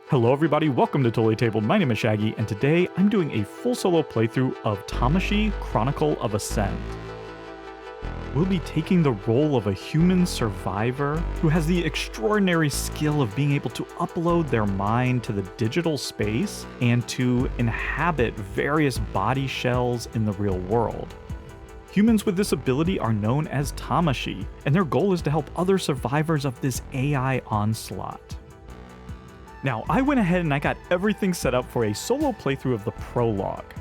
Hello everybody, welcome to Totally Tabled. My name is Shaggy, and today I'm doing a full solo playthrough of Tamashii, Chronicle of Ascend. We'll be taking the role of a human survivor who has the extraordinary skill of being able to upload their mind to the digital space and to inhabit various body shells in the real world. Humans with this ability are known as Tamashii, and their goal is to help other survivors of this AI onslaught. Now, I went ahead and I got everything set up for a solo playthrough of the Prologue.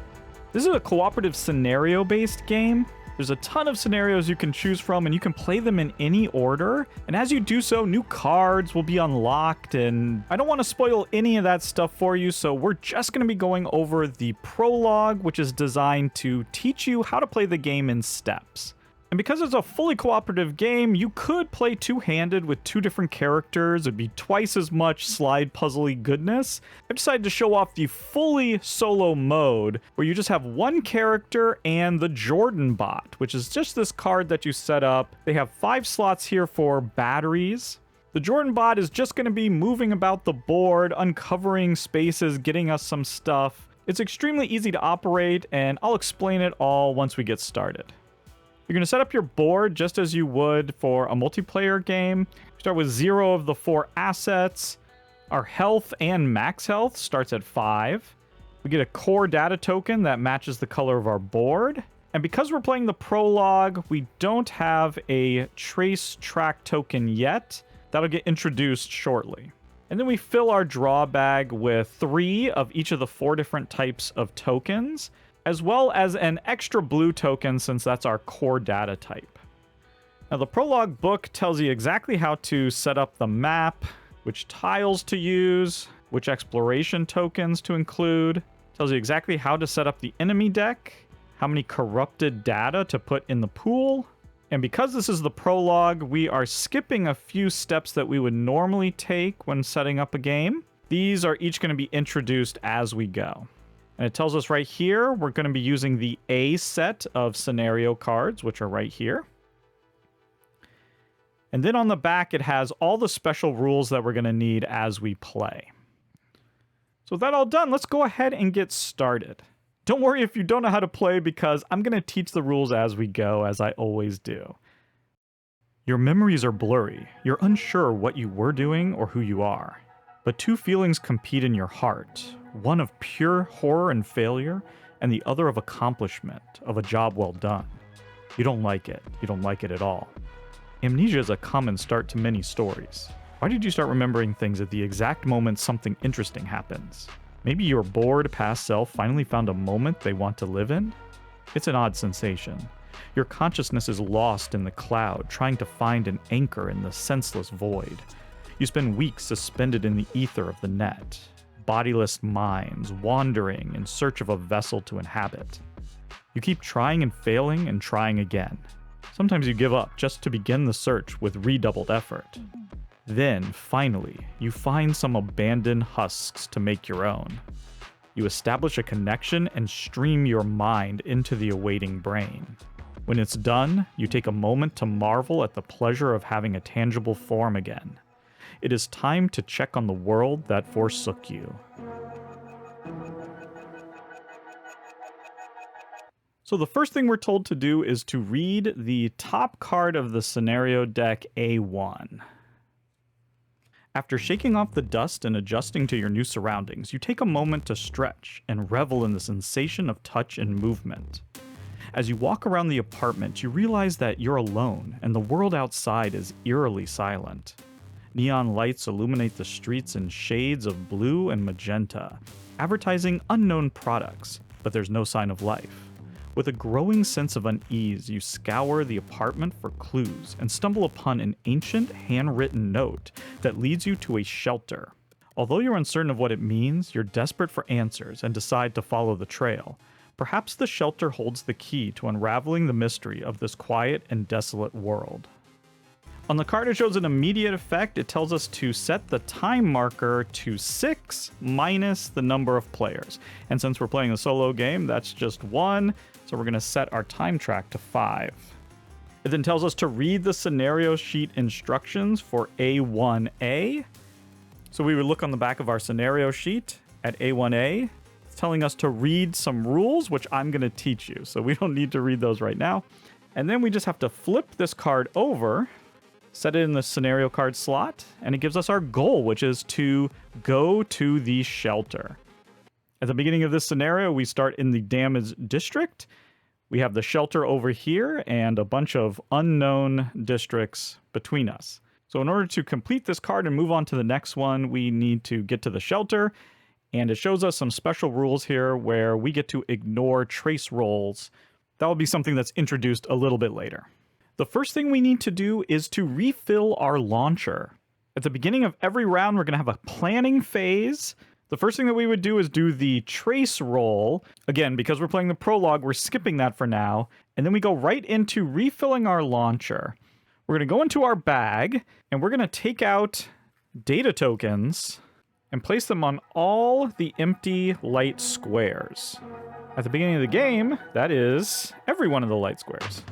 This is a cooperative scenario-based game. There's a ton of scenarios you can choose from, and you can play them in any order. And as you do so, new cards will be unlocked, and I don't want to spoil any of that stuff for you, so we're just going to be going over the Prologue, which is designed to teach you how to play the game in steps. And because it's a fully cooperative game, you could play two-handed with two different characters. It'd be twice as much slide puzzly goodness. I've decided to show off the fully solo mode, where you just have one character and the Jordan bot, which is just this card that you set up. They have 5 slots here for batteries. The Jordan bot is just going to be moving about the board, uncovering spaces, getting us some stuff. It's extremely easy to operate, and I'll explain it all once we get started. You're going to set up your board just as you would for a multiplayer game. Start with 0 of the 4 assets. Our health and max health starts at 5. We get a core data token that matches the color of our board. And because we're playing the Prologue, we don't have a trace track token yet. That'll get introduced shortly. And then we fill our draw bag with 3 of each of the 4 different types of tokens, as well as an extra blue token since that's our core data type. Now the Prologue book tells you exactly how to set up the map, which tiles to use, which exploration tokens to include, tells you exactly how to set up the enemy deck, how many corrupted data to put in the pool, and because this is the Prologue, we are skipping a few steps that we would normally take when setting up a game. These are each going to be introduced as we go. And it tells us right here, we're going to be using the A set of scenario cards, which are right here. And then on the back, it has all the special rules that we're going to need as we play. So with that all done, let's go ahead and get started. Don't worry if you don't know how to play, because I'm going to teach the rules as we go, as I always do. Your memories are blurry. You're unsure what you were doing or who you are. But 2 feelings compete in your heart. One of pure horror and failure, and the other of accomplishment, of a job well done. You don't like it. You don't like it at all. Amnesia is a common start to many stories. Why did you start remembering things at the exact moment something interesting happens? Maybe your bored past self finally found a moment they want to live in? It's an odd sensation. Your consciousness is lost in the cloud, trying to find an anchor in the senseless void. You spend weeks suspended in the ether of the net. Bodiless minds wandering in search of a vessel to inhabit. You keep trying and failing and trying again. Sometimes you give up just to begin the search with redoubled effort. Then, finally, you find some abandoned husks to make your own. You establish a connection and stream your mind into the awaiting brain. When it's done, you take a moment to marvel at the pleasure of having a tangible form again. It is time to check on the world that forsook you. So the first thing we're told to do is to read the top card of the scenario deck, A1. After shaking off the dust and adjusting to your new surroundings, you take a moment to stretch and revel in the sensation of touch and movement. As you walk around the apartment, you realize that you're alone and the world outside is eerily silent. Neon lights illuminate the streets in shades of blue and magenta, advertising unknown products, but there's no sign of life. With a growing sense of unease, you scour the apartment for clues and stumble upon an ancient handwritten note that leads you to a shelter. Although you're uncertain of what it means, you're desperate for answers and decide to follow the trail. Perhaps the shelter holds the key to unraveling the mystery of this quiet and desolate world. On the card, it shows an immediate effect. It tells us to set the time marker to 6 minus the number of players. And since we're playing a solo game, that's just 1. So we're going to set our time track to 5. It then tells us to read the scenario sheet instructions for A1A. So we would look on the back of our scenario sheet at A1A. It's telling us to read some rules, which I'm going to teach you. So we don't need to read those right now. And then we just have to flip this card over, set it in the scenario card slot, and it gives us our goal, which is to go to the shelter. At the beginning of this scenario, we start in the damaged district. We have the shelter over here and a bunch of unknown districts between us. So in order to complete this card and move on to the next one, we need to get to the shelter. And it shows us some special rules here where we get to ignore trace rolls. That will be something that's introduced a little bit later. The first thing we need to do is to refill our launcher. At the beginning of every round, we're going to have a planning phase. The first thing that we would do is do the trace roll. Again, because we're playing the prologue, we're skipping that for now. And then we go right into refilling our launcher. We're going to go into our bag, and we're going to take out data tokens and place them on all the empty light squares. At the beginning of the game, that is every one of the light squares.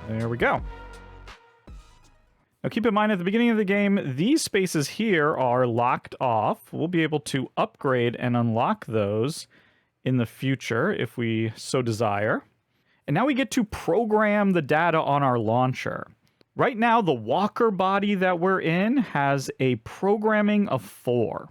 There we go. Now keep in mind at the beginning of the game, these spaces here are locked off. We'll be able to upgrade and unlock those in the future if we so desire. And now we get to program the data on our launcher. Right now, the walker body that we're in has a programming of 4.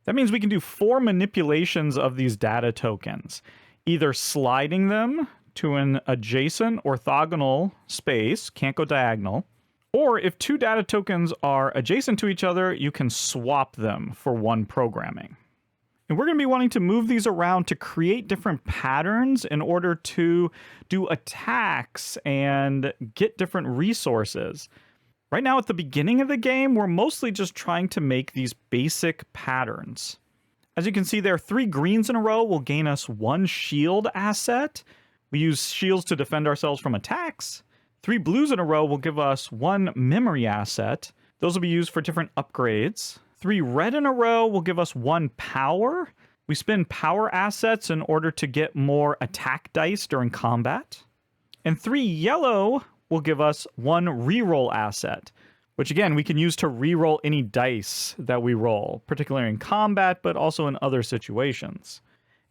That means we can do 4 manipulations of these data tokens, either sliding them to an adjacent orthogonal space, can't go diagonal, or if 2 data tokens are adjacent to each other, you can swap them for 1 programming. And we're going to be wanting to move these around to create different patterns in order to do attacks and get different resources. Right now at the beginning of the game, we're mostly just trying to make these basic patterns. As you can see there, 3 greens in a row will gain us 1 shield asset. We use shields to defend ourselves from attacks. 3 blues in a row will give us 1 memory asset. Those will be used for different upgrades. 3 red in a row will give us 1 power. We spend power assets in order to get more attack dice during combat. And 3 yellow will give us 1 reroll asset, which again, we can use to reroll any dice that we roll, particularly in combat, but also in other situations.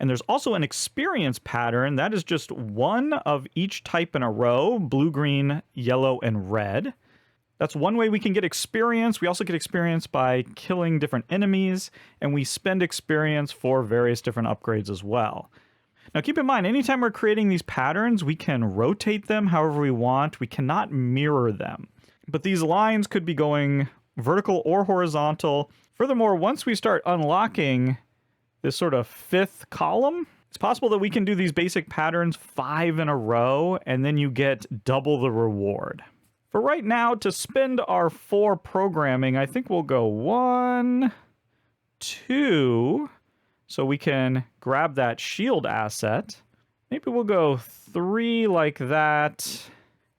And there's also an experience pattern that is just 1 of each type in a row, blue, green, yellow, and red. That's one way we can get experience. We also get experience by killing different enemies, and we spend experience for various different upgrades as well. Now keep in mind, anytime we're creating these patterns, we can rotate them however we want. We cannot mirror them. But these lines could be going vertical or horizontal. Furthermore, once we start unlocking this sort of 5th column, it's possible that we can do these basic patterns 5 in a row, and then you get double the reward. For right now, to spend our 4 programming, I think we'll go 1, 2, so we can grab that shield asset. Maybe we'll go 3 like that,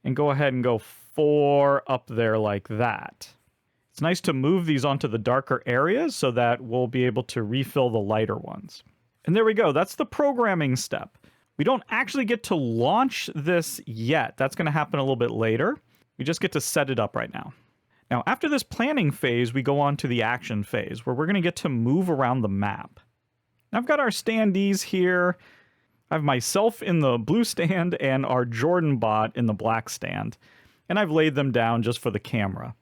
and go ahead and go 4 up there like that. It's nice to move these onto the darker areas so that we'll be able to refill the lighter ones. And there we go. That's the programming step. We don't actually get to launch this yet. That's going to happen a little bit later. We just get to set it up right now. Now, after this planning phase, we go on to the action phase, where we're going to get to move around the map. Now, I've got our standees here. I have myself in the blue stand and our Jordan bot in the black stand. And I've laid them down just for the camera.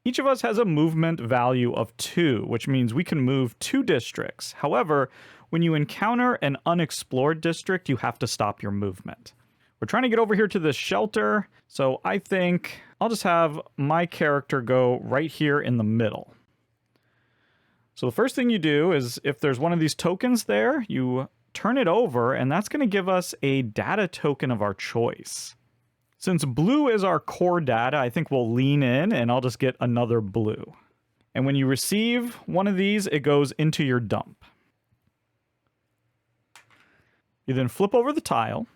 Each of us has a movement value of 2, which means we can move 2 districts. However, when you encounter an unexplored district, you have to stop your movement. We're trying to get over here to this shelter, so I think I'll just have my character go right here in the middle. So the first thing you do is, if there's one of these tokens there, you turn it over, and that's going to give us a data token of our choice. Since blue is our core data, I think we'll lean in, and I'll just get another blue. And when you receive one of these, it goes into your dump. You then flip over the tile.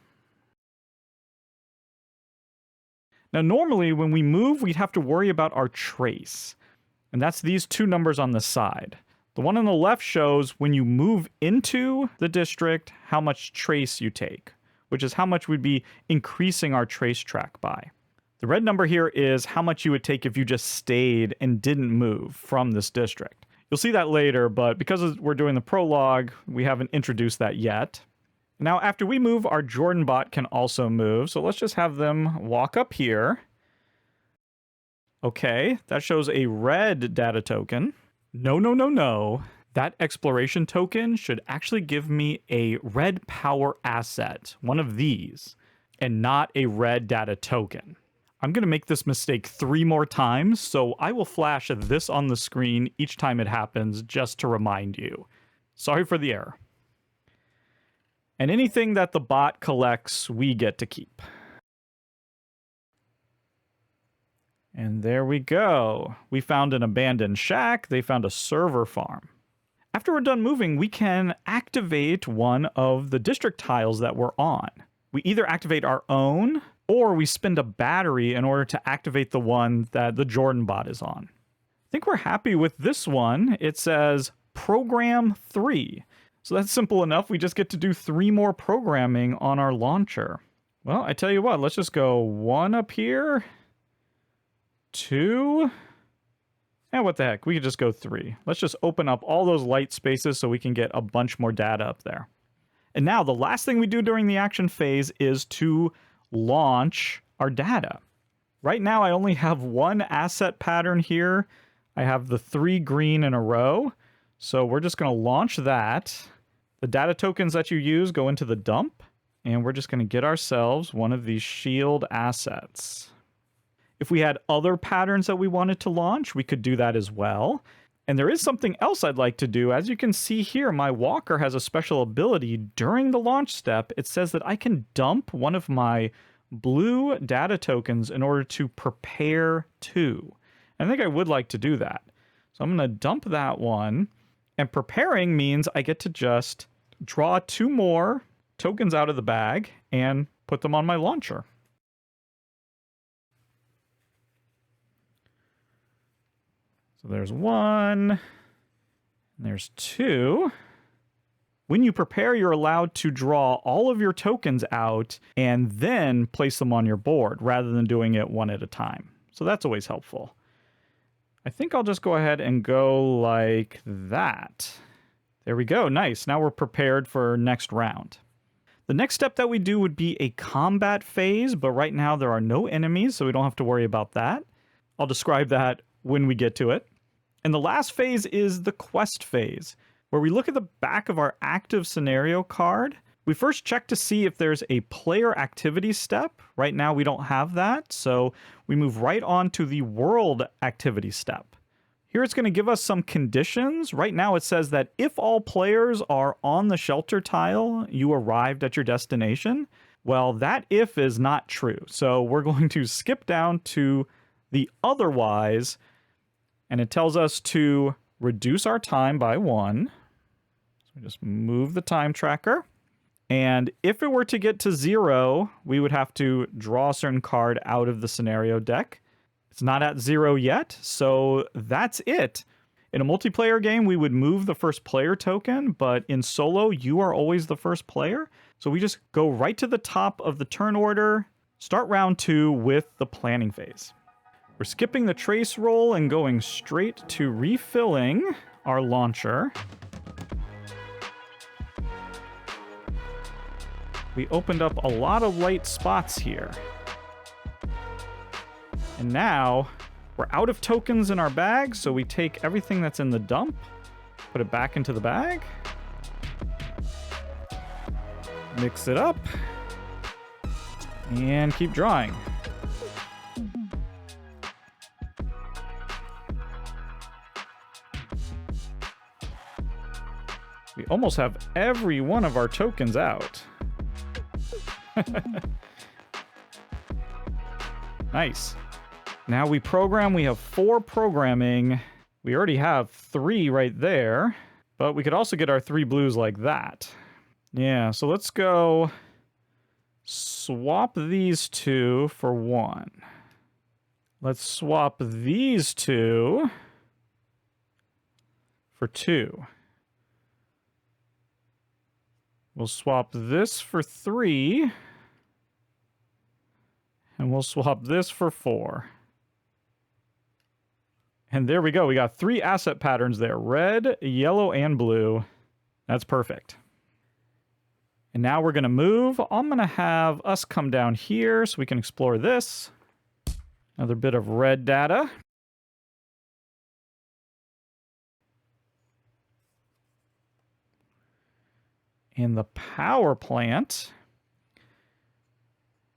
Now, normally when we move, we'd have to worry about our trace. And that's these two numbers on the side. The one on the left shows when you move into the district, how much trace you take, which is how much we'd be increasing our trace track by. The red number here is how much you would take if you just stayed and didn't move from this district. You'll see that later, but because we're doing the prologue, we haven't introduced that yet. Now, after we move, our Jordan bot can also move, so let's just have them walk up here. Okay, that shows a red data token. No. That exploration token should actually give me a red power asset, one of these, and not a red data token. I'm going to make this mistake 3 more times, so I will flash this on the screen each time it happens just to remind you. Sorry for the error. And anything that the bot collects, we get to keep. And there we go. We found an abandoned shack. They found a server farm. After we're done moving, we can activate one of the district tiles that we're on. We either activate our own, or we spend a battery in order to activate the one that the Jordan bot is on. I think we're happy with this one. It says Program 3. So that's simple enough. We just get to do 3 more programming on our launcher. Well, I tell you what, let's just go 1 up here, 2, and what the heck, we could just go 3. Let's just open up all those light spaces so we can get a bunch more data up there. And now the last thing we do during the action phase is to launch our data. Right now I only have 1 asset pattern here. I have the 3 green in a row. So we're just going to launch that. The data tokens that you use go into the dump, and we're just going to get ourselves one of these shield assets. If we had other patterns that we wanted to launch, we could do that as well. And there is something else I'd like to do. As you can see here, my walker has a special ability. During the launch step, it says that I can dump one of my blue data tokens in order to prepare 2. I think I would like to do that. So I'm going to dump that one. And preparing means I get to just draw 2 more tokens out of the bag and put them on my launcher. So there's 1, and there's 2. When you prepare, you're allowed to draw all of your tokens out and then place them on your board rather than doing it one at a time. So that's always helpful. I think I'll just go ahead and go like that. There we go. Nice. Now we're prepared for next round. The next step that we do would be a combat phase, but right now there are no enemies, so we don't have to worry about that. I'll describe that when we get to it. And the last phase is the quest phase, where we look at the back of our active scenario card. We first check to see if there's a player activity step. Right now we don't have that, so we move right on to the world activity step. Here it's going to give us some conditions. Right now it says that if all players are on the shelter tile, you arrived at your destination. Well, that if is not true. So we're going to skip down to the otherwise, and it tells us to reduce our time by 1. So we just move the time tracker. And if it were to get to 0, we would have to draw a certain card out of the scenario deck. It's not at 0 yet, so that's it. In a multiplayer game, we would move the first player token, but in solo, you are always the first player. So we just go right to the top of the turn order, start round 2 with the planning phase. We're skipping the trace roll and going straight to refilling our launcher. We opened up a lot of light spots here. And now we're out of tokens in our bag, so we take everything that's in the dump, put it back into the bag, mix it up, and keep drawing. We almost have every one of our tokens out. Nice. Now we program. We have 4 programming. We already have 3 right there, but we could also get our 3 blues like that. Yeah, so let's go swap these 2 for 1. Let's swap these two for 2. We'll swap this for 3. And we'll swap this for 4. And there we go. We got 3 asset patterns there. Red, yellow, and blue. That's perfect. And now we're going to move. I'm going to have us come down here so we can explore this. Another bit of red data. And the power plant.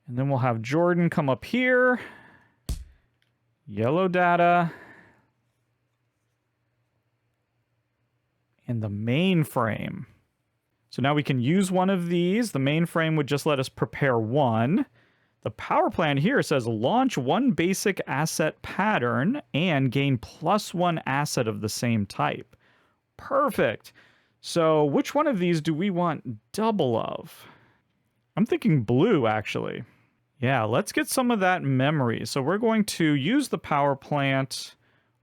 And then we'll have Jordan come up here. Yellow data. And the mainframe. So now we can use one of these. The mainframe would just let us prepare one. The power plant here says launch 1 basic asset pattern and gain +1 asset of the same type. Perfect. So which one of these do we want double of? I'm thinking blue, actually. Yeah, let's get some of that memory. So we're going to use the power plant.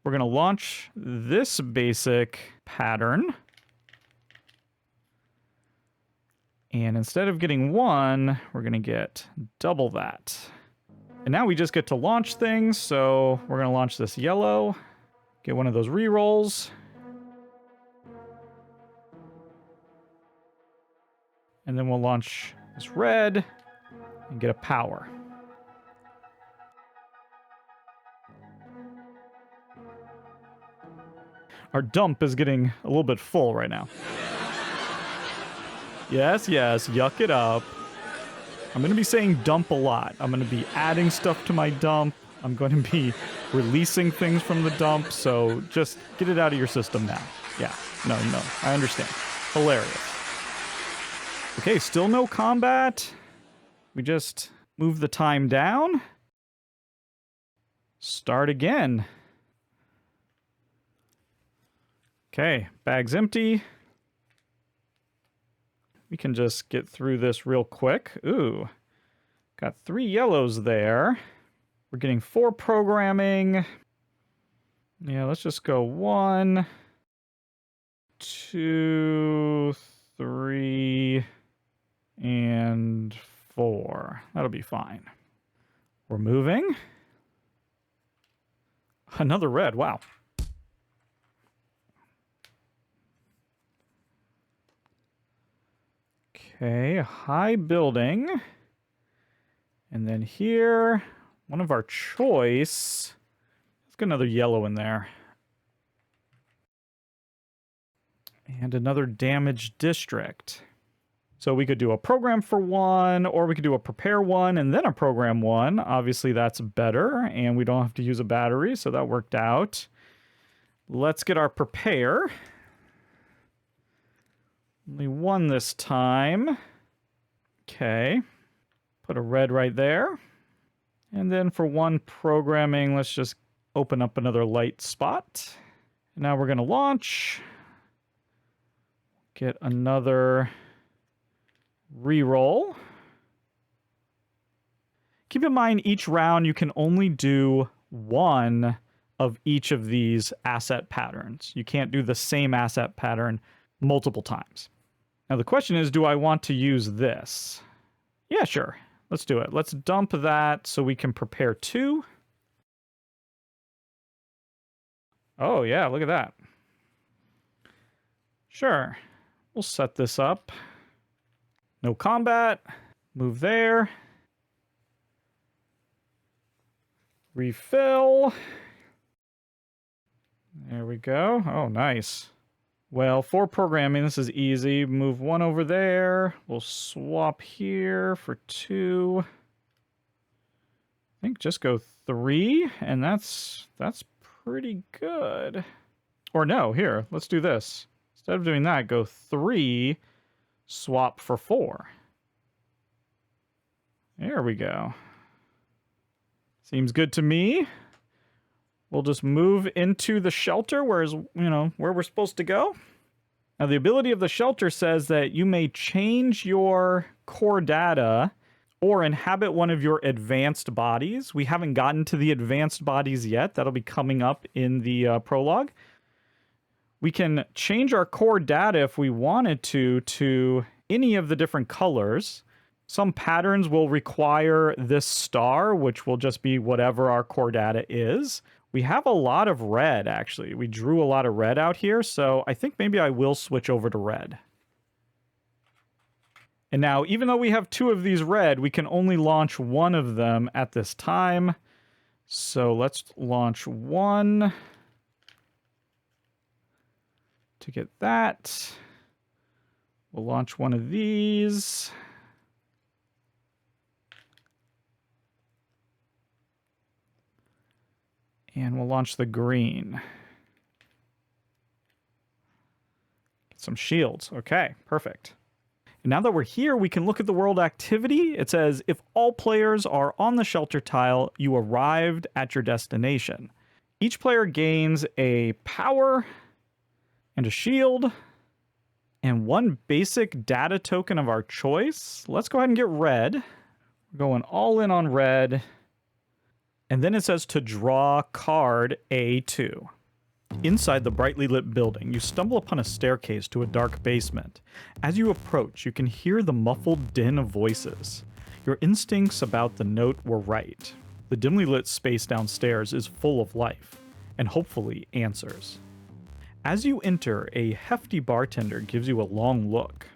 We're going to launch this basic pattern. And instead of getting 1, we're going to get double that. And now we just get to launch things. So we're going to launch this yellow. Get one of those rerolls. And then we'll launch this red and get a power. Our dump is getting a little bit full right now. Yes, yes, yuck it up. I'm going to be saying dump a lot. I'm going to be adding stuff to my dump. I'm going to be releasing things from the dump. So just get it out of your system now. Yeah, no, I understand. Hilarious. Okay, still no combat. We just move the time down. Start again. Okay, bag's empty. We can just get through this real quick. Ooh, got 3 yellows there. We're getting 4 programming. Yeah, let's just go 1, 2, 3, and 4. That'll be fine. We're moving. Another red, wow. Okay, high building. And then here, one of our choice. Let's get another yellow in there. And another damaged district. So we could do a program for 1, or we could do a prepare 1 and then a program 1. Obviously that's better, and we don't have to use a battery, so that worked out. Let's get our prepare. Only 1 this time. Okay. Put a red right there. And then for 1 programming, let's just open up another light spot. And now we're going to launch. Get another reroll. Keep in mind, each round you can only do 1 of each of these asset patterns. You can't do the same asset pattern multiple times. Now the question is, do I want to use this? Yeah, sure. Let's do it. Let's dump that so we can prepare 2. Oh yeah, look at that. Sure. We'll set this up. No combat. Move there. Refill. There we go. Oh, nice. Well, for programming, this is easy. Move 1 over there. We'll swap here for 2. I think just go 3, and that's pretty good. Or no, here, let's do this. Instead of doing that, go 3, swap for 4. There we go. Seems good to me. We'll just move into the shelter, where we're supposed to go. Now, the ability of the shelter says that you may change your core data or inhabit one of your advanced bodies. We haven't gotten to the advanced bodies yet. That'll be coming up in the prologue. We can change our core data if we wanted to any of the different colors. Some patterns will require this star, which will just be whatever our core data is. We have a lot of red, actually. We drew a lot of red out here, so I think maybe I will switch over to red. And now, even though we have 2 of these red, we can only launch 1 of them at this time. So let's launch 1 to get that. We'll launch 1 of these. And we'll launch the green. Get some shields. Okay, perfect. And now that we're here, we can look at the world activity. It says, if all players are on the shelter tile, you arrived at your destination. Each player gains a power and a shield and 1 basic data token of our choice. Let's go ahead and get red. We're going all in on red. And then it says to draw card A2. Inside the brightly lit building, you stumble upon a staircase to a dark basement. As you approach, you can hear the muffled din of voices. Your instincts about the note were right. The dimly lit space downstairs is full of life, and hopefully answers. As you enter, a hefty bartender gives you a long look.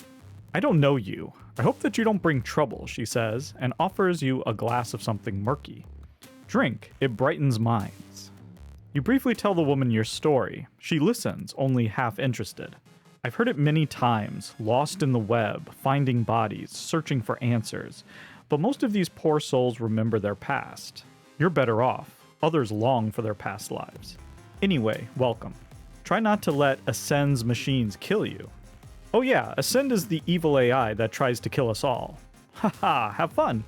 I don't know you. I hope that you don't bring trouble, she says, and offers you a glass of something murky. Drink, it brightens minds. You briefly tell the woman your story. She listens, only half interested. I've heard it many times, lost in the web, finding bodies, searching for answers. But most of these poor souls remember their past. You're better off. Others long for their past lives. Anyway, welcome. Try not to let Ascend's machines kill you. Oh yeah, Ascend is the evil AI that tries to kill us all. Haha, have fun.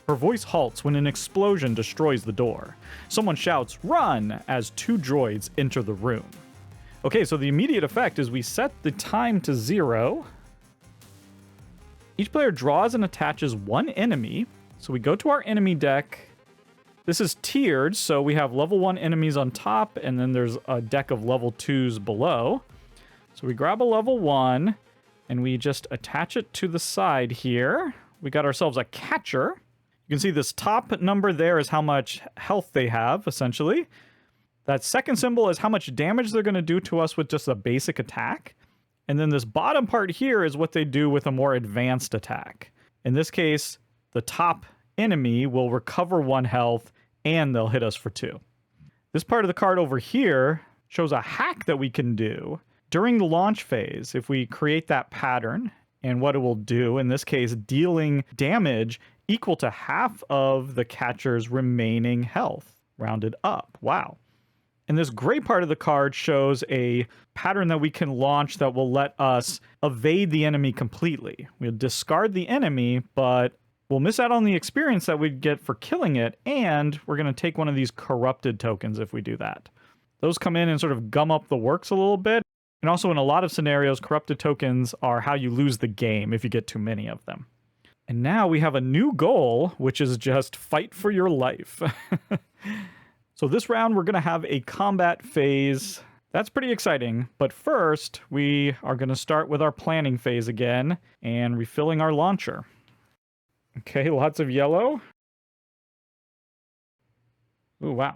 Her voice halts when an explosion destroys the door. Someone shouts, "Run!" as 2 droids enter the room. Okay, so the immediate effect is we set the time to 0. Each player draws and attaches 1 enemy. So we go to our enemy deck. This is tiered, so we have level 1 enemies on top, and then there's a deck of level 2s below. So we grab a level 1, and we just attach it to the side here. We got ourselves a catcher. You can see this top number there is how much health they have, essentially. That second symbol is how much damage they're going to do to us with just a basic attack. And then this bottom part here is what they do with a more advanced attack. In this case, the top enemy will recover 1 health, and they'll hit us for 2. This part of the card over here shows a hack that we can do. During the launch phase, if we create that pattern, and what it will do, in this case, dealing damage equal to half of the catcher's remaining health, rounded up. Wow. And this gray part of the card shows a pattern that we can launch that will let us evade the enemy completely. We'll discard the enemy, but we'll miss out on the experience that we'd get for killing it, and we're going to take 1 of these corrupted tokens if we do that. Those come in and sort of gum up the works a little bit. And also in a lot of scenarios, corrupted tokens are how you lose the game if you get too many of them. And now we have a new goal, which is just fight for your life. So this round, we're going to have a combat phase. That's pretty exciting. But first, we are going to start with our planning phase again and refilling our launcher. Okay, lots of yellow. Ooh, wow.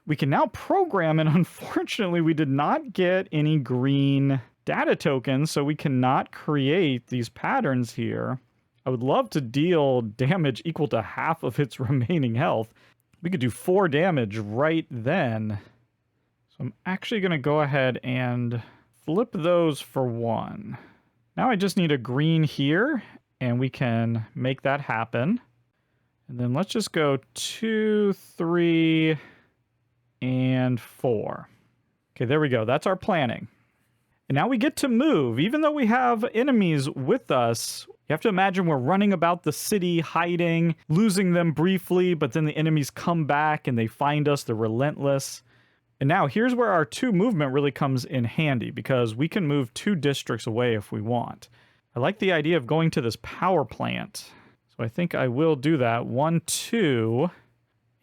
We can now program, and unfortunately, we did not get any green data tokens, so we cannot create these patterns here. I would love to deal damage equal to half of its remaining health. We could do 4 damage right then. So I'm actually going to go ahead and flip those for 1. Now I just need a green here, and we can make that happen. And then let's just go 2, 3, and 4. Okay, there we go. That's our planning. And now we get to move. Even though we have enemies with us, you have to imagine we're running about the city, hiding, losing them briefly, but then the enemies come back and they find us. They're relentless. And now here's where our 2 movement really comes in handy, because we can move 2 districts away if we want. I like the idea of going to this power plant. So I think I will do that. 1, 2.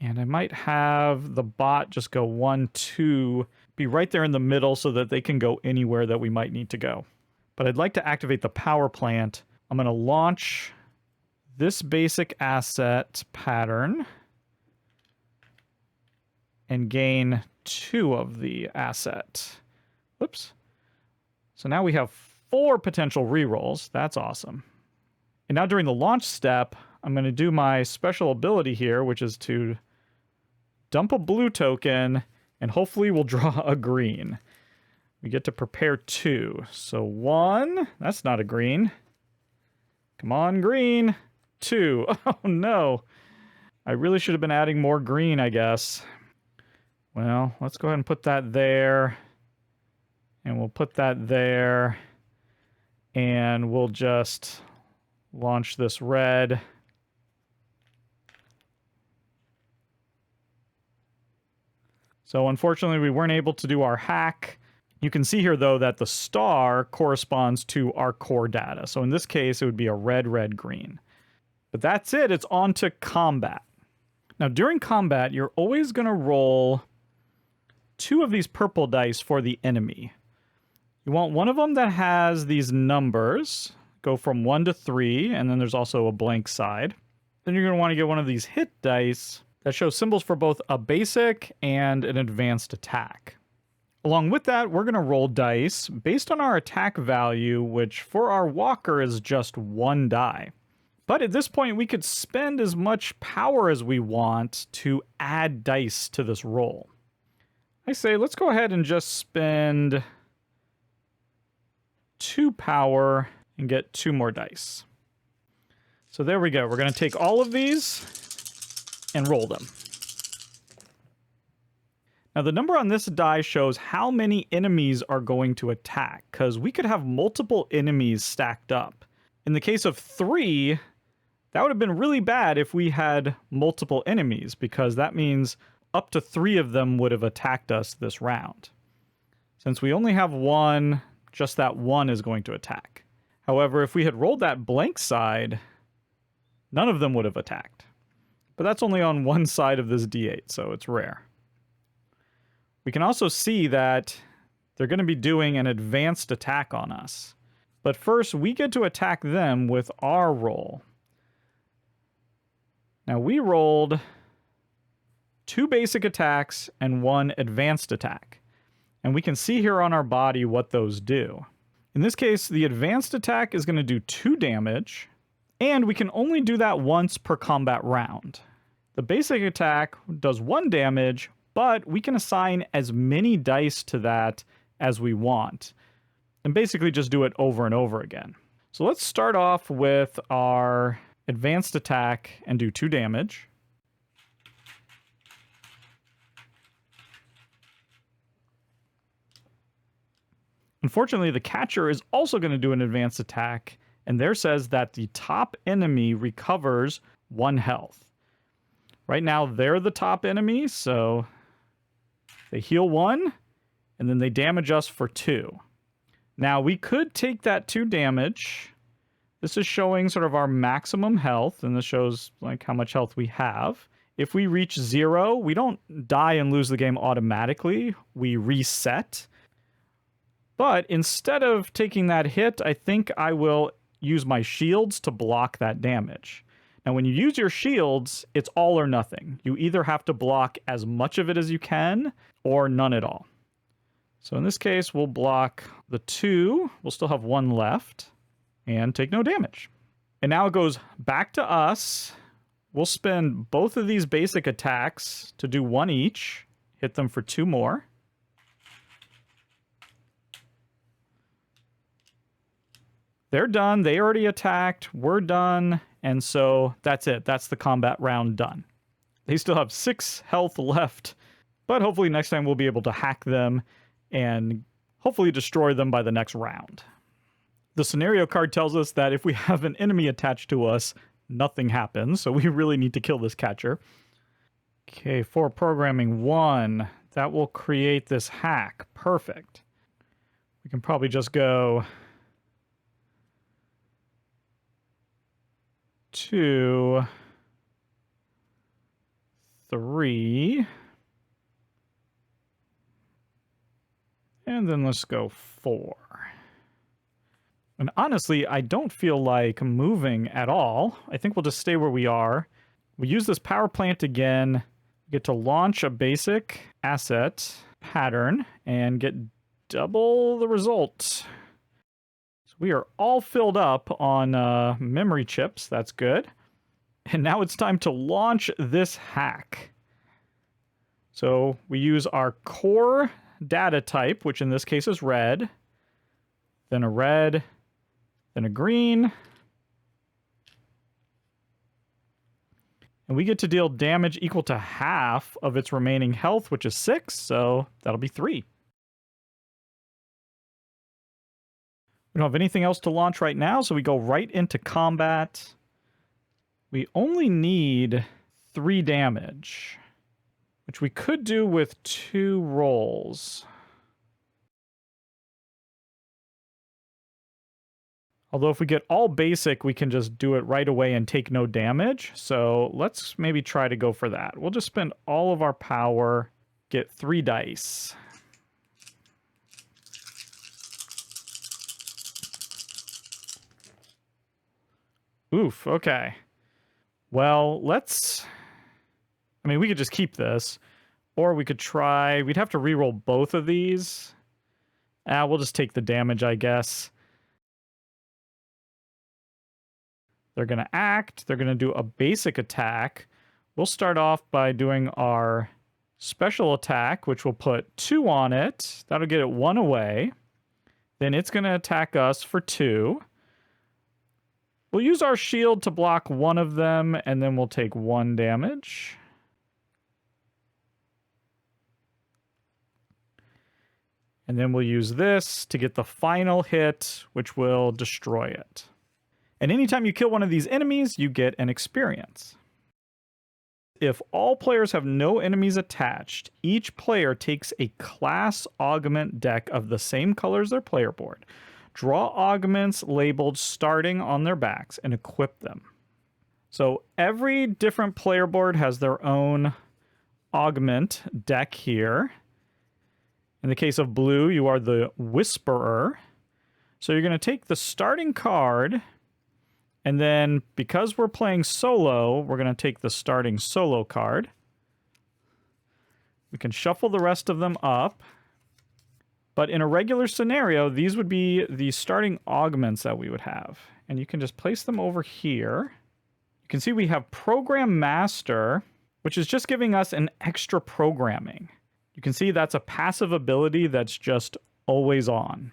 And I might have the bot just go 1, 2, be right there in the middle so that they can go anywhere that we might need to go. But I'd like to activate the power plant. I'm going to launch this basic asset pattern and gain 2 of the asset. Whoops. So now we have 4 potential rerolls. That's awesome. And now during the launch step, I'm going to do my special ability here, which is to dump a blue token, and hopefully we'll draw a green. We get to prepare 2. So 1, that's not a green. Come on, green. 2. Oh no. I really should have been adding more green, I guess. Well, let's go ahead and put that there. And we'll put that there. And we'll just launch this red. So unfortunately, we weren't able to do our hack. You can see here, though, that the star corresponds to our core data. So in this case, it would be a red, red, green. But that's it. It's on to combat. Now, during combat, you're always going to roll 2 of these purple dice for the enemy. You want one of them that has these numbers, go from 1 to 3, and then there's also a blank side. Then you're going to want to get one of these hit dice that shows symbols for both a basic and an advanced attack. Along with that, we're going to roll dice based on our attack value, which for our walker is just 1 die. But at this point, we could spend as much power as we want to add dice to this roll. I say, let's go ahead and just spend 2 power and get 2 more dice. So there we go. We're going to take all of these and roll them. Now the number on this die shows how many enemies are going to attack, because we could have multiple enemies stacked up. In the case of 3, that would have been really bad if we had multiple enemies, because that means up to 3 of them would have attacked us this round. Since we only have 1, just that 1 is going to attack. However, if we had rolled that blank side, none of them would have attacked. But that's only on one side of this D8, so it's rare. We can also see that they're going to be doing an advanced attack on us. But first, we get to attack them with our roll. Now, we rolled 2 basic attacks and 1 advanced attack. And we can see here on our body what those do. In this case, the advanced attack is going to do 2 damage, and we can only do that once per combat round. The basic attack does 1 damage, but we can assign as many dice to that as we want, and basically just do it over and over again. So let's start off with our advanced attack and do 2 damage. Unfortunately, the catcher is also going to do an advanced attack, and there says that the top enemy recovers 1 health. Right now, they're the top enemy, so they heal 1, and then they damage us for 2. Now, we could take that 2 damage. This is showing sort of our maximum health, and this shows like how much health we have. If we reach 0, we don't die and lose the game automatically. We reset. But instead of taking that hit, I think I will use my shields to block that damage. Now, when you use your shields, it's all or nothing. You either have to block as much of it as you can, or none at all. So in this case, we'll block the 2. We'll still have 1 left, and take no damage. And now it goes back to us. We'll spend both of these basic attacks to do 1 each, hit them for 2 more. They're done. They already attacked. We're done. And so that's it. That's the combat round done. They still have 6 health left, but hopefully next time we'll be able to hack them and hopefully destroy them by the next round. The scenario card tells us that if we have an enemy attached to us, nothing happens. So we really need to kill this catcher. Okay, for programming 1, that will create this hack. Perfect. We can probably just go 2, 3, and then let's go 4. And honestly, I don't feel like moving at all. I think we'll just stay where we are. We use this power plant again, get to launch a basic asset pattern, and get double the result. So we are all filled up on memory chips. That's good. And now it's time to launch this hack. So we use our core data type, which in this case is red, then a red, then a green. And we get to deal damage equal to half of its remaining health, which is 6, so that'll be 3. We don't have anything else to launch right now, so we go right into combat. We only need 3 damage, which we could do with 2 rolls. Although if we get all basic, we can just do it right away and take no damage. So let's maybe try to go for that. We'll just spend all of our power, get 3 dice. Oof, okay. Well, we could just keep this. Or we could try, we'd have to reroll both of these. We'll just take the damage, I guess. They're going to act. They're going to do a basic attack. We'll start off by doing our special attack, which will put 2 on it. That'll get it 1 away. Then it's going to attack us for 2. We'll use our shield to block 1 of them, and then we'll take 1 damage. And then we'll use this to get the final hit, which will destroy it. And anytime you kill one of these enemies, you get an experience. If all players have no enemies attached, each player takes a class augment deck of the same color as their player board. Draw augments labeled starting on their backs and equip them. So every different player board has their own augment deck here. In the case of blue, you are the Whisperer. So you're going to take the starting card, and then because we're playing solo, we're going to take the starting solo card. We can shuffle the rest of them up. But in a regular scenario, these would be the starting augments that we would have. And you can just place them over here. You can see we have Program Master, which is just giving us an extra programming. You can see that's a passive ability that's just always on.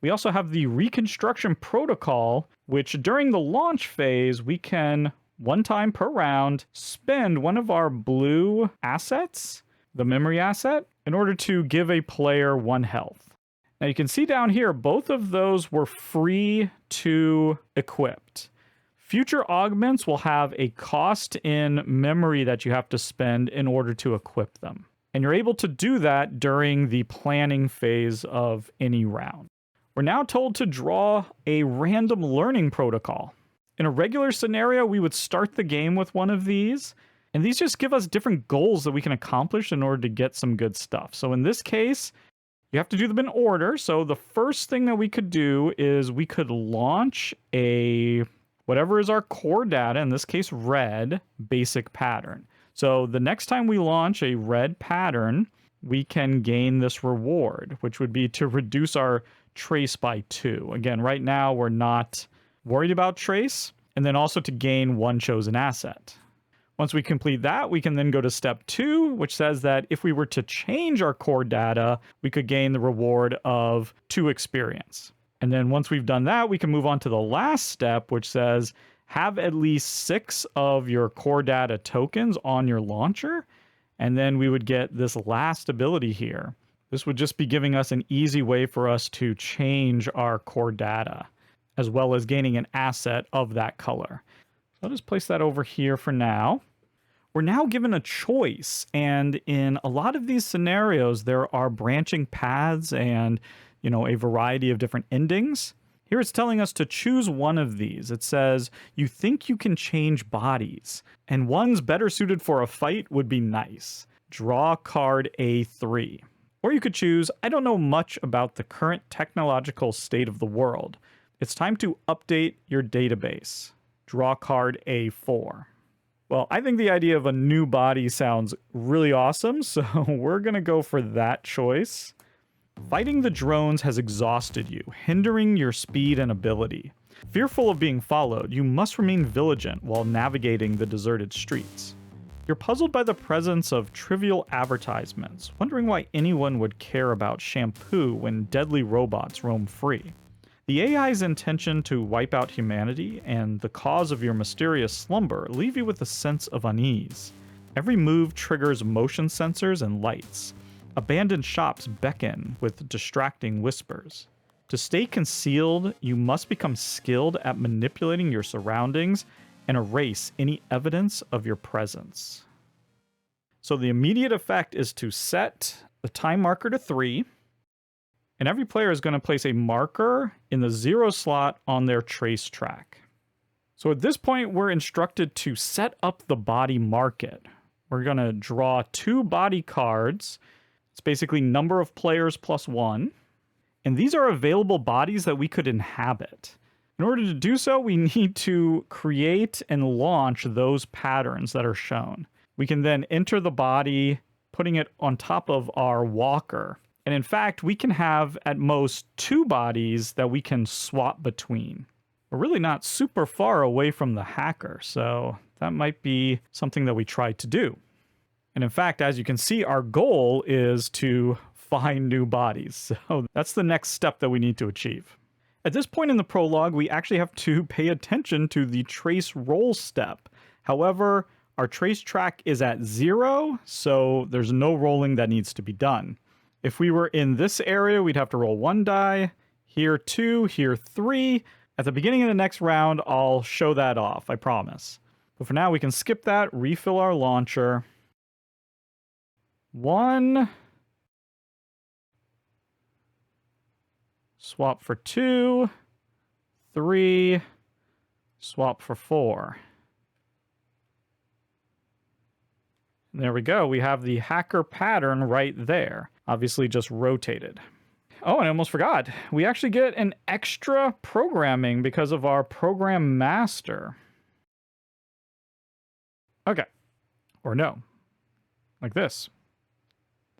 We also have the Reconstruction Protocol, which during the launch phase, we can, 1 time per round, spend one of our blue assets, the memory asset, in order to give a player 1 health. Now you can see down here, both of those were free to equip. Future augments will have a cost in memory that you have to spend in order to equip them. And you're able to do that during the planning phase of any round. We're now told to draw a random learning protocol. In a regular scenario, we would start the game with one of these, and these just give us different goals that we can accomplish in order to get some good stuff. So in this case, you have to do them in order. So the first thing that we could do is we could launch a, whatever is our core data, in this case red, basic pattern. So the next time we launch a red pattern, we can gain this reward, which would be to reduce our trace by 2. Again, right now we're not worried about trace, and then also to gain 1 chosen asset. Once we complete that, we can then go to step 2, which says that if we were to change our core data, we could gain the reward of 2 experience. And then once we've done that, we can move on to the last step, which says have at least 6 of your core data tokens on your launcher, and then we would get this last ability here. This would just be giving us an easy way for us to change our core data, as well as gaining an asset of that color. So I'll just place that over here for now. We're now given a choice, and in a lot of these scenarios, there are branching paths and, a variety of different endings. Here it's telling us to choose one of these. It says, you think you can change bodies, and one's better suited for a fight would be nice. Draw card A3. Or you could choose, I don't know much about the current technological state of the world. It's time to update your database. Draw card A4. Well, I think the idea of a new body sounds really awesome, so we're going to go for that choice. Fighting the drones has exhausted you, hindering your speed and ability. Fearful of being followed, you must remain vigilant while navigating the deserted streets. You're puzzled by the presence of trivial advertisements, wondering why anyone would care about shampoo when deadly robots roam free. The AI's intention to wipe out humanity and the cause of your mysterious slumber leave you with a sense of unease. Every move triggers motion sensors and lights. Abandoned shops beckon with distracting whispers. To stay concealed, you must become skilled at manipulating your surroundings and erase any evidence of your presence. So the immediate effect is to set the time marker to 3, and every player is going to place a marker in the 0 slot on their trace track. So at this point, we're instructed to set up the body market. We're going to draw 2 body cards. It's basically number of players plus 1. And these are available bodies that we could inhabit. In order to do so, we need to create and launch those patterns that are shown. We can then enter the body, putting it on top of our walker. And in fact, we can have at most 2 bodies that we can swap between. We're really not super far away from the hacker, so that might be something that we try to do. And in fact, as you can see, our goal is to find new bodies. So that's the next step that we need to achieve. At this point in the prologue, we actually have to pay attention to the trace roll step. However, our trace track is at 0, so there's no rolling that needs to be done. If we were in this area, we'd have to roll 1 die, here 2, here 3. At the beginning of the next round, I'll show that off, I promise. But for now, we can skip that, refill our launcher. 1. Swap for 2. 3. Swap for 4. And there we go. We have the hacker pattern right there. Obviously just rotated. Oh, and I almost forgot. We actually get an extra programming because of our program master. Okay. Or no. Like this.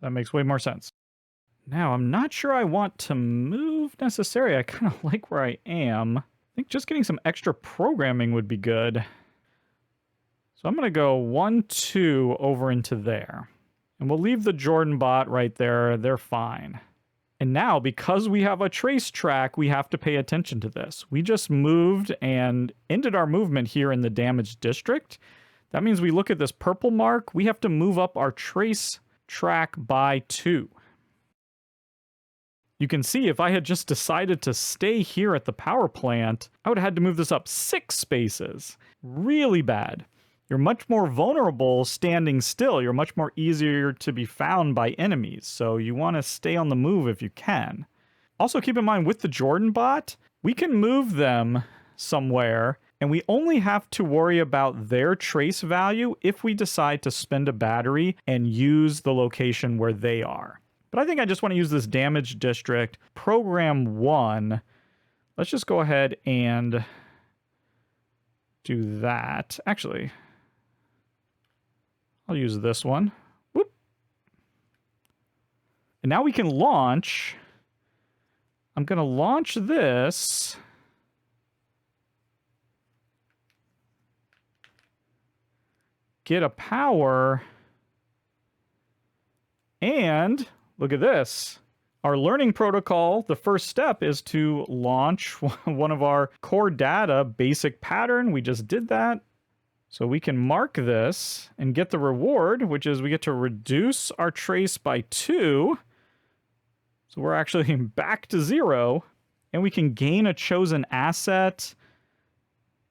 That makes way more sense. Now, I'm not sure I want to move necessarily. I kind of like where I am. I think just getting some extra programming would be good. So I'm going to go 1, 2 over into there. And we'll leave the Jordan bot right there. They're fine. And now, because we have a trace track, we have to pay attention to this. We just moved and ended our movement here in the damaged district. That means we look at this purple mark. We have to move up our trace track by 2. You can see if I had just decided to stay here at the power plant, I would have had to move this up 6 spaces. Really bad. You're much more vulnerable standing still. You're much more easier to be found by enemies. So you want to stay on the move if you can. Also keep in mind with the Jordan bot, we can move them somewhere and we only have to worry about their trace value if we decide to spend a battery and use the location where they are. But I think I just want to use this damaged district, program 1. Let's just go ahead and do that. Actually, I'll use this one. Whoop. And now we can launch. I'm going to launch this. Get a power. And look at this. Our learning protocol, the first step is to launch one of our core data basic pattern. We just did that. So we can mark this and get the reward, which is we get to reduce our trace by 2. So we're actually back to 0. And we can gain a chosen asset.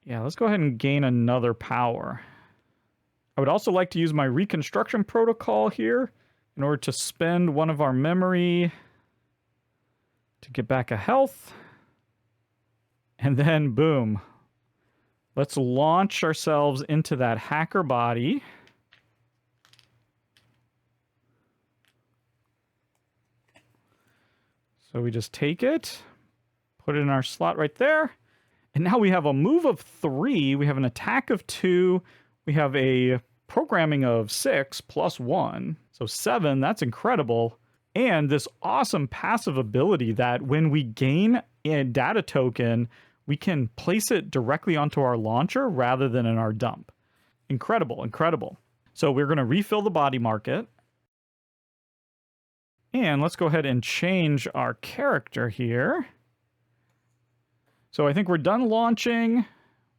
Yeah, let's go ahead and gain another power. I would also like to use my reconstruction protocol here in order to spend one of our memory to get back a health. And then, boom. Let's launch ourselves into that hacker body. So we just take it, put it in our slot right there. And now we have a move of 3. We have an attack of 2. We have a programming of 6 plus 1. So 7, that's incredible. And this awesome passive ability that when we gain a data token, we can place it directly onto our launcher rather than in our dump. Incredible, incredible. So we're going to refill the body market. And let's go ahead and change our character here. So I think we're done launching.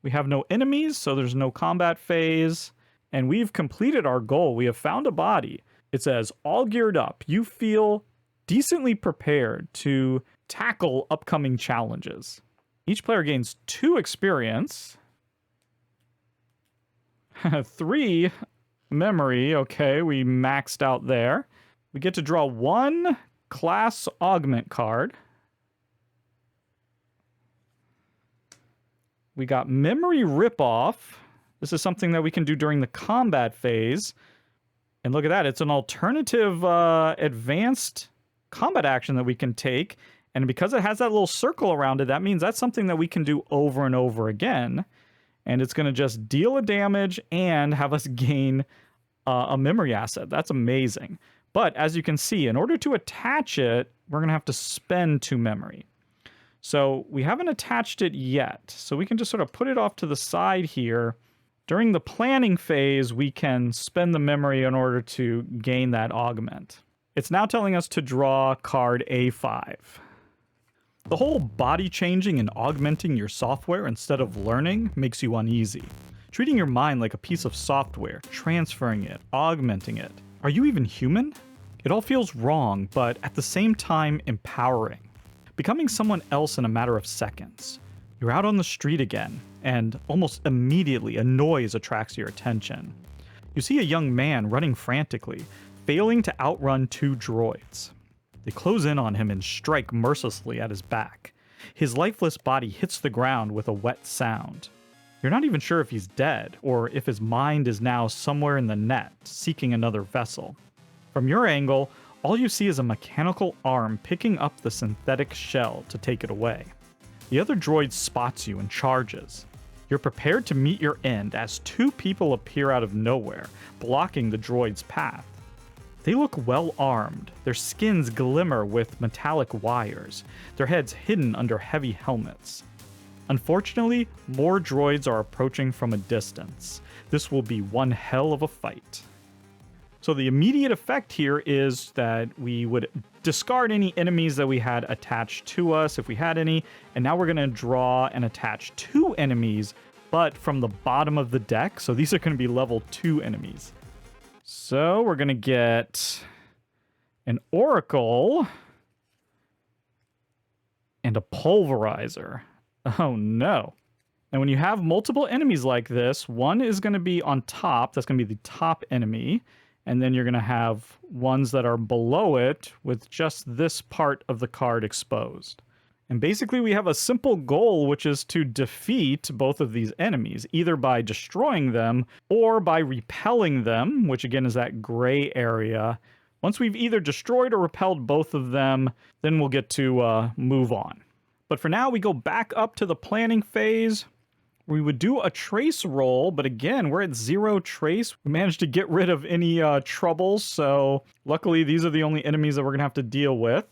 We have no enemies, so there's no combat phase. And we've completed our goal. We have found a body. It says, all geared up. You feel decently prepared to tackle upcoming challenges. Each player gains 2 experience. 3 memory. Okay, we maxed out there. We get to draw 1 class augment card. We got memory ripoff. This is something that we can do during the combat phase. And look at that. It's an alternative advanced combat action that we can take. And because it has that little circle around it, that means that's something that we can do over and over again. And it's going to just deal a damage and have us gain a memory asset. That's amazing. But as you can see, in order to attach it, we're going to have to spend 2 memory. So we haven't attached it yet. So we can just sort of put it off to the side here. During the planning phase, we can spend the memory in order to gain that augment. It's now telling us to draw card A5. The whole body changing and augmenting your software instead of learning makes you uneasy. Treating your mind like a piece of software, transferring it, augmenting it. Are you even human? It all feels wrong, but at the same time empowering. Becoming someone else in a matter of seconds. You're out on the street again, and almost immediately a noise attracts your attention. You see a young man running frantically, failing to outrun 2 droids. They close in on him and strike mercilessly at his back. His lifeless body hits the ground with a wet sound. You're not even sure if he's dead, or if his mind is now somewhere in the net, seeking another vessel. From your angle, all you see is a mechanical arm picking up the synthetic shell to take it away. The other droid spots you and charges. You're prepared to meet your end as 2 people appear out of nowhere, blocking the droid's path. They look well armed, their skins glimmer with metallic wires, their heads hidden under heavy helmets. Unfortunately, more droids are approaching from a distance. This will be one hell of a fight. So the immediate effect here is that we would discard any enemies that we had attached to us, if we had any, and now we're going to draw and attach 2 enemies, but from the bottom of the deck, so these are going to be level 2 enemies. So we're going to get an Oracle and a Pulverizer. Oh no. And when you have multiple enemies like this, one is going to be on top. That's going to be the top enemy. And then you're going to have ones that are below it with just this part of the card exposed. And basically we have a simple goal, which is to defeat both of these enemies, either by destroying them or by repelling them, which again is that gray area. Once we've either destroyed or repelled both of them, then we'll get to move on. But for now, we go back up to the planning phase. We would do a trace roll, but again, we're at 0 trace. We managed to get rid of any troubles, so luckily these are the only enemies that we're going to have to deal with.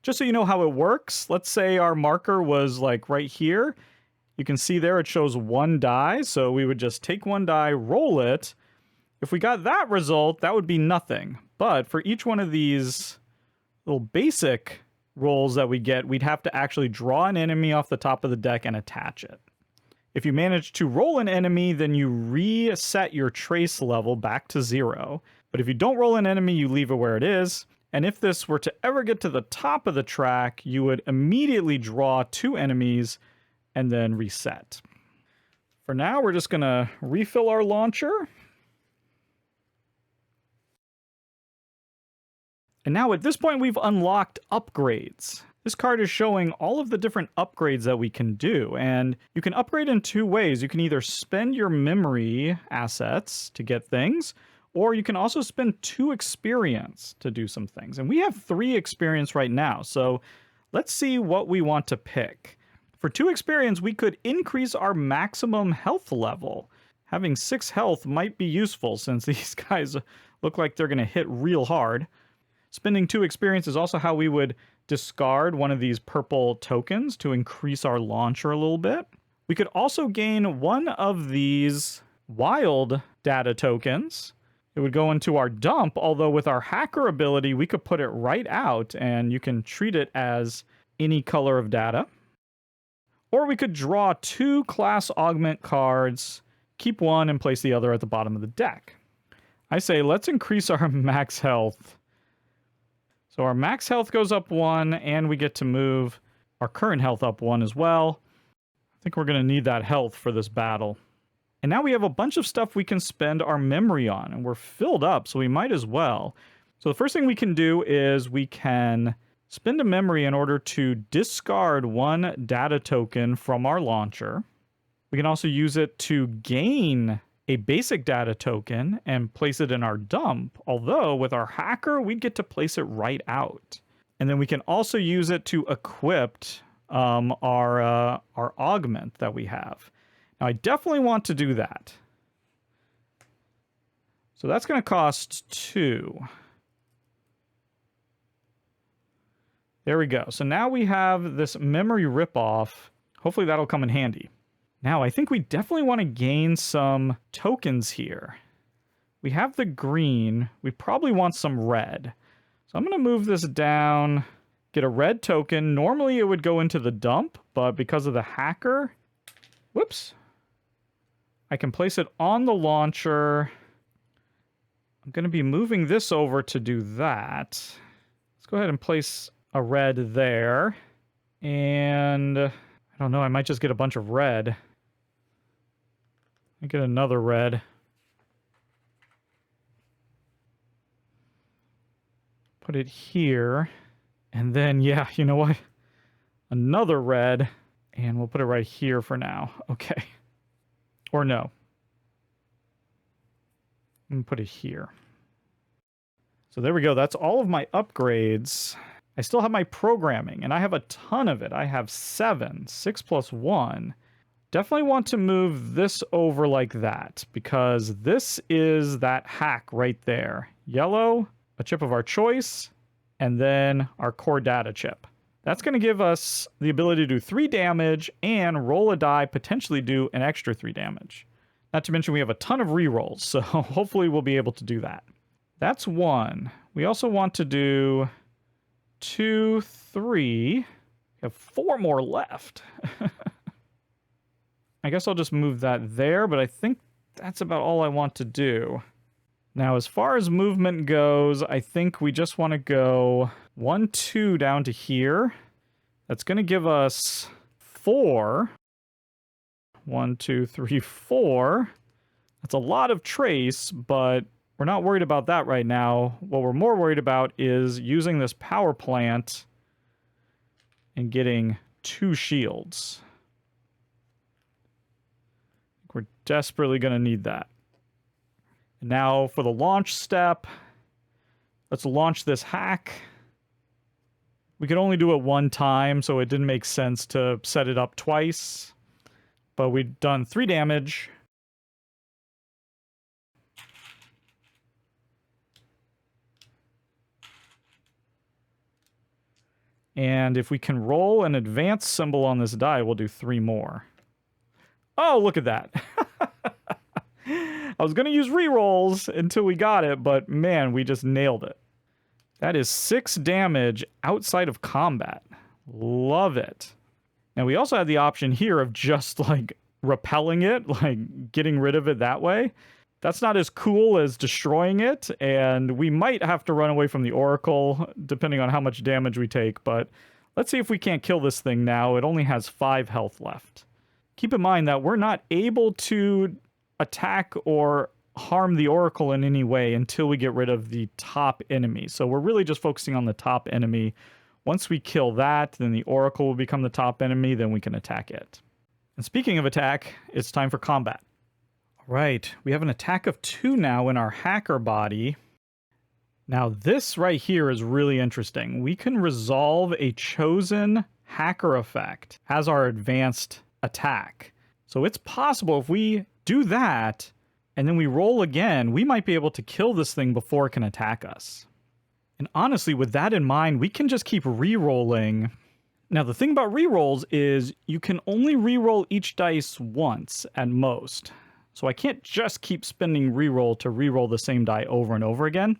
Just so you know how it works, let's say our marker was like right here. You can see there it shows 1 die, so we would just take 1 die, roll it. If we got that result, that would be nothing. But for each one of these little basic rolls that we get, we'd have to actually draw an enemy off the top of the deck and attach it. If you manage to roll an enemy, then you reset your trace level back to 0. But if you don't roll an enemy, you leave it where it is. And if this were to ever get to the top of the track, you would immediately draw 2 enemies and then reset. For now, we're just going to refill our launcher. And now at this point, we've unlocked upgrades. This card is showing all of the different upgrades that we can do, and you can upgrade in two ways. You can either spend your memory assets to get things, or you can also spend 2 experience to do some things. And we have 3 experience right now, so let's see what we want to pick. For 2 experience, we could increase our maximum health level. Having 6 health might be useful since these guys look like they're going to hit real hard. Spending 2 experience is also how we would discard one of these purple tokens to increase our launcher a little bit. We could also gain one of these wild data tokens. It would go into our dump, although with our hacker ability, we could put it right out and you can treat it as any color of data. Or we could draw 2 class augment cards, keep one and place the other at the bottom of the deck. I say let's increase our max health. So our max health goes up 1 and we get to move our current health up 1 as well. I think we're going to need that health for this battle. And now we have a bunch of stuff we can spend our memory on, and we're filled up, so we might as well. So the first thing we can do is we can spend a memory in order to discard 1 data token from our launcher. We can also use it to gain a basic data token and place it in our dump, although with our hacker, we'd get to place it right out. And then we can also use it to equip our augment that we have. Now, I definitely want to do that. So that's going to cost 2. There we go. So now we have this memory ripoff. Hopefully that'll come in handy. Now, I think we definitely want to gain some tokens here. We have the green. We probably want some red. So I'm going to move this down, get a red token. Normally it would go into the dump, but because of the hacker, whoops, I can place it on the launcher. I'm going to be moving this over to do that. Let's go ahead and place a red there. And I don't know, I might just get a bunch of red. I get another red. Put it here. And then, yeah, you know what? Another red. And we'll put it right here for now. Okay. Or no. And put it here. So there we go. That's all of my upgrades. I still have my programming, and I have a ton of it. I have 7. 6 plus 1. Definitely want to move this over like that, because this is that hack right there. Yellow, a chip of our choice, and then our core data chip. That's going to give us the ability to do 3 damage and roll a die, potentially do an extra 3 damage. Not to mention we have a ton of rerolls, so hopefully we'll be able to do that. That's 1. We also want to do 2, 3. We have 4 more left. I guess I'll just move that there, but I think that's about all I want to do. Now, as far as movement goes, I think we just want to go 1, 2 down to here. That's going to give us 4. 1, 2, 3, 4. That's a lot of trace, but we're not worried about that right now. What we're more worried about is using this power plant and getting 2 shields. We're desperately going to need that. And now for the launch step, let's launch this hack. We could only do it 1 time, so it didn't make sense to set it up twice. But we've done 3 damage. And if we can roll an advance symbol on this die, we'll do 3 more. Oh, look at that. I was going to use rerolls until we got it, but man, we just nailed it. That is 6 damage outside of combat. Love it. Now, we also had the option here of just, like, repelling it, like, getting rid of it that way. That's not as cool as destroying it, and we might have to run away from the Oracle, depending on how much damage we take, but let's see if we can't kill this thing now. It only has 5 health left. Keep in mind that we're not able to attack or harm the Oracle in any way until we get rid of the top enemy. So we're really just focusing on the top enemy Once we kill that, then the Oracle will become the top enemy, then we can attack it. And speaking of attack, it's time for combat. All right, we have an attack of 2 now in our hacker body. Now this right here is really interesting. We can resolve a chosen hacker effect as our advanced attack. So it's possible if we do that and then we roll again, we might be able to kill this thing before it can attack us. And honestly, with that in mind, we can just keep re-rolling. Now the thing about re-rolls is you can only re-roll each dice once at most. So I can't just keep spending re-roll to re-roll the same die over and over again.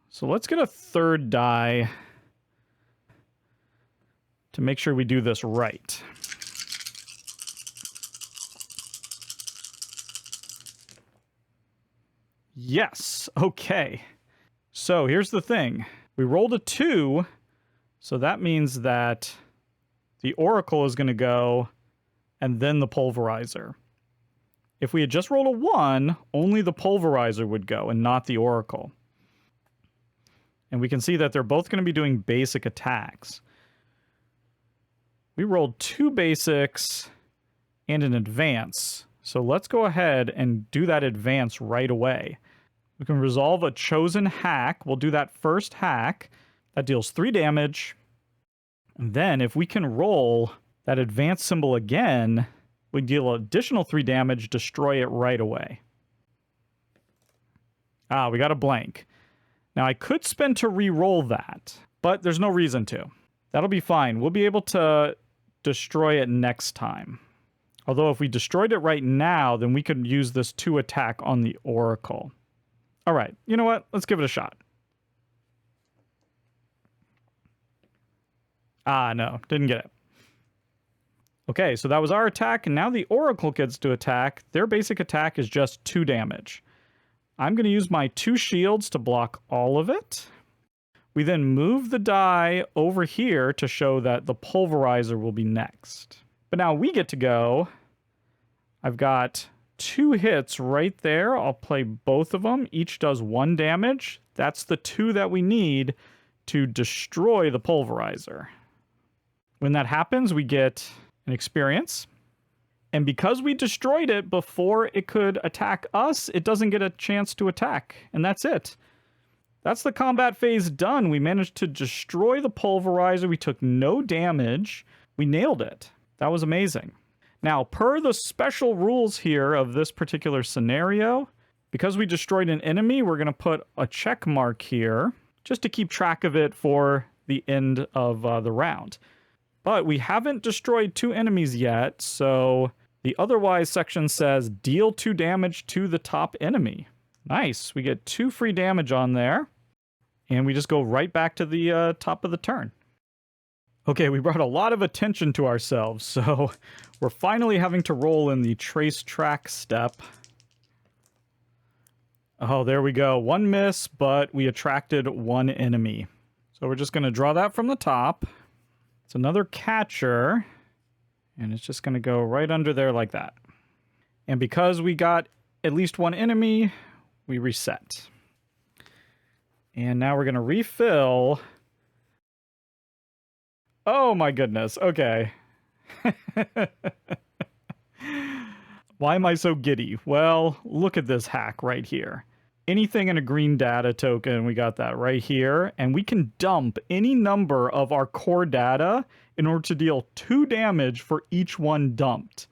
So let's get a 3rd die to make sure we do this right. Yes, okay. So here's the thing. We rolled a 2, so that means that the Oracle is going to go and then the Pulverizer. If we had just rolled a 1, only the Pulverizer would go and not the Oracle. And we can see that they're both going to be doing basic attacks. We rolled 2 basics and an advance. So let's go ahead and do that advance right away. We can resolve a chosen hack. We'll do that first hack. That deals 3 damage. And then if we can roll that advance symbol again, we deal additional 3 damage, destroy it right away. Ah, we got a blank. Now, I could spend to re-roll that, but there's no reason to. That'll be fine. We'll be able to destroy it next time. Although if we destroyed it right now, then we could use this 2 attack on the Oracle. All right, you know what? Let's give it a shot. Ah, no, didn't get it. Okay, so that was our attack, and now the Oracle gets to attack. Their basic attack is just 2 damage. I'm going to use my 2 shields to block all of it. We then move the die over here to show that the Pulverizer will be next. But now we get to go. I've got 2 hits right there. I'll play both of them. Each does 1 damage. That's the 2 that we need to destroy the Pulverizer. When that happens, we get an experience. And because we destroyed it before it could attack us, it doesn't get a chance to attack. And that's it. That's the combat phase done. We managed to destroy the Pulverizer. We took no damage. We nailed it. That was amazing. Now, per the special rules here of this particular scenario, because we destroyed an enemy, we're going to put a check mark here just to keep track of it for the end of the round. But we haven't destroyed 2 enemies yet, so the otherwise section says deal 2 damage to the top enemy. Nice. We get 2 free damage on there, and we just go right back to the top of the turn. Okay, we brought a lot of attention to ourselves, so we're finally having to roll in the trace track step. Oh, there we go. 1 miss, but we attracted 1 enemy. So we're just going to draw that from the top. It's another catcher, and it's just going to go right under there like that. And because we got at least 1 enemy, we reset. And now we're going to refill. Oh my goodness, okay. Why am I so giddy? Well, look at this hack right here. Anything in a green data token, we got that right here. And we can dump any number of our core data in order to deal 2 damage for each one dumped.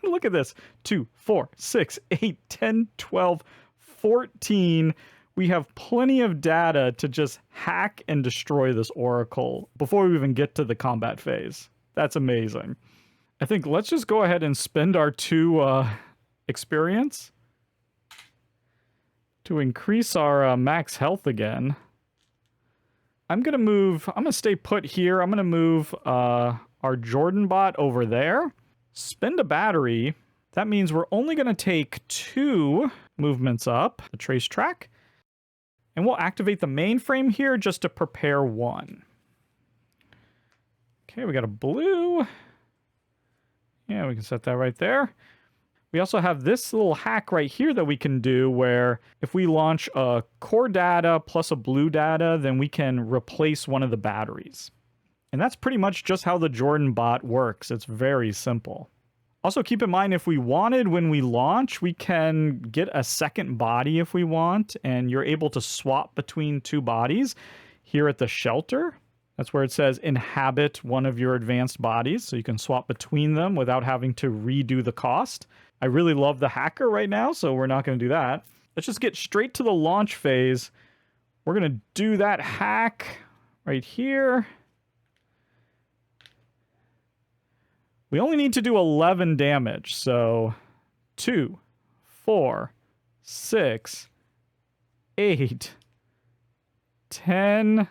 Look at this. 2, 4, 6, 8, 10, 12, 14. We have plenty of data to just hack and destroy this Oracle before we even get to the combat phase. That's amazing. I think let's just go ahead and spend our 2 experience to increase our max health again. I'm going to stay put here. I'm going to move our Jordan bot over there. Spend a battery. That means we're only going to take 2 movements up the trace track. And we'll activate the mainframe here just to prepare 1. Okay, we got a blue. Yeah, we can set that right there. We also have this little hack right here that we can do where if we launch a core data plus a blue data, then we can replace one of the batteries. And that's pretty much just how the Jordan bot works. It's very simple. Also keep in mind, if we wanted when we launch, we can get a second body if we want, and you're able to swap between two bodies here at the shelter. That's where it says inhabit one of your advanced bodies, so you can swap between them without having to redo the cost. I really love the hacker right now, so we're not going to do that. Let's just get straight to the launch phase. We're going to do that hack right here. We only need to do 11 damage, so 2, 4, 6, 8, 10,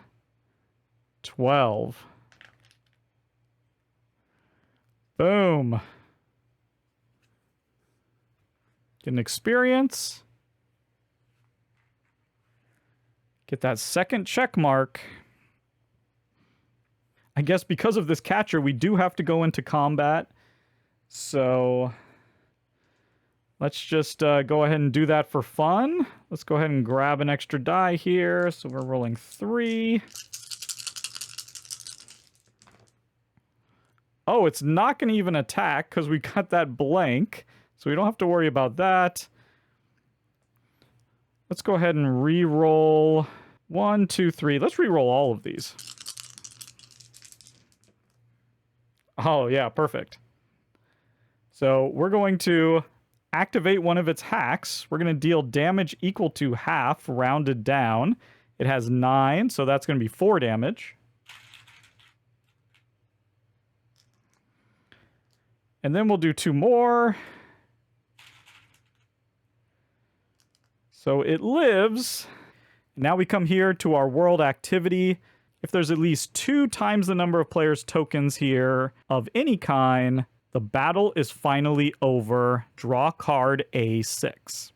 12. Boom. Get an experience. Get that second check mark. I guess because of this catcher, we do have to go into combat. So let's just go ahead and do that for fun. Let's go ahead and grab an extra die here. So we're rolling 3. Oh, it's not going to even attack because we got that blank. So we don't have to worry about that. Let's go ahead and re-roll 1, 2, 3. Let's re-roll all of these. Oh, yeah, perfect. So we're going to activate one of its hacks. We're going to deal damage equal to half, rounded down. It has 9, so that's going to be 4 damage. And then we'll do 2 more. So it lives. Now we come here to our world activity. If there's at least 2 times the number of players' tokens here of any kind, the battle is finally over. Draw card A6.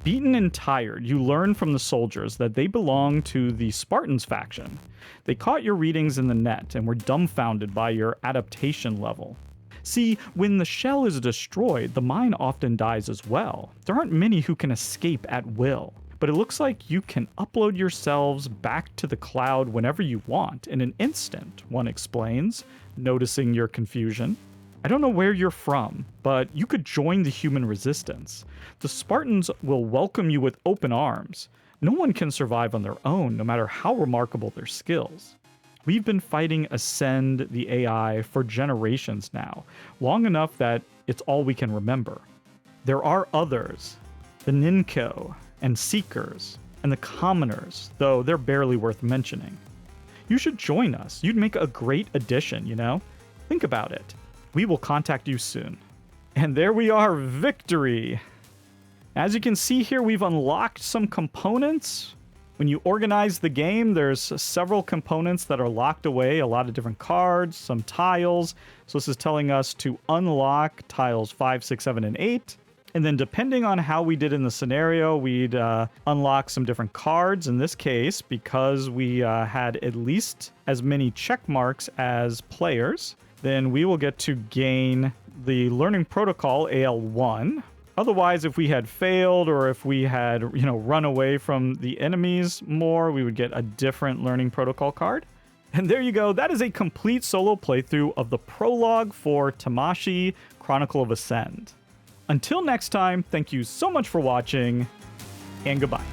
Beaten and tired, you learn from the soldiers that they belong to the Spartans faction. They caught your readings in the net and were dumbfounded by your adaptation level. See, when the shell is destroyed, the mine often dies as well. There aren't many who can escape at will. But it looks like you can upload yourselves back to the cloud whenever you want in an instant, one explains, noticing your confusion. I don't know where you're from, but you could join the human resistance. The Spartans will welcome you with open arms. No one can survive on their own, no matter how remarkable their skills. We've been fighting Ascend, the AI, for generations now, long enough that it's all we can remember. There are others, the Ninko, and Seekers, and the Commoners, though they're barely worth mentioning. You should join us. You'd make a great addition, you know? Think about it. We will contact you soon. And there we are, victory! As you can see here, we've unlocked some components. When you organize the game, there's several components that are locked away, a lot of different cards, some tiles. So this is telling us to unlock tiles 5, 6, 7, and 8. And then depending on how we did in the scenario, we'd unlock some different cards. In this case, because we had at least as many check marks as players, then we will get to gain the Learning Protocol AL1. Otherwise, if we had failed or if we had, run away from the enemies more, we would get a different Learning Protocol card. And there you go. That is a complete solo playthrough of the prologue for Tamashii, Chronicle of Ascend. Until next time, thank you so much for watching, and goodbye.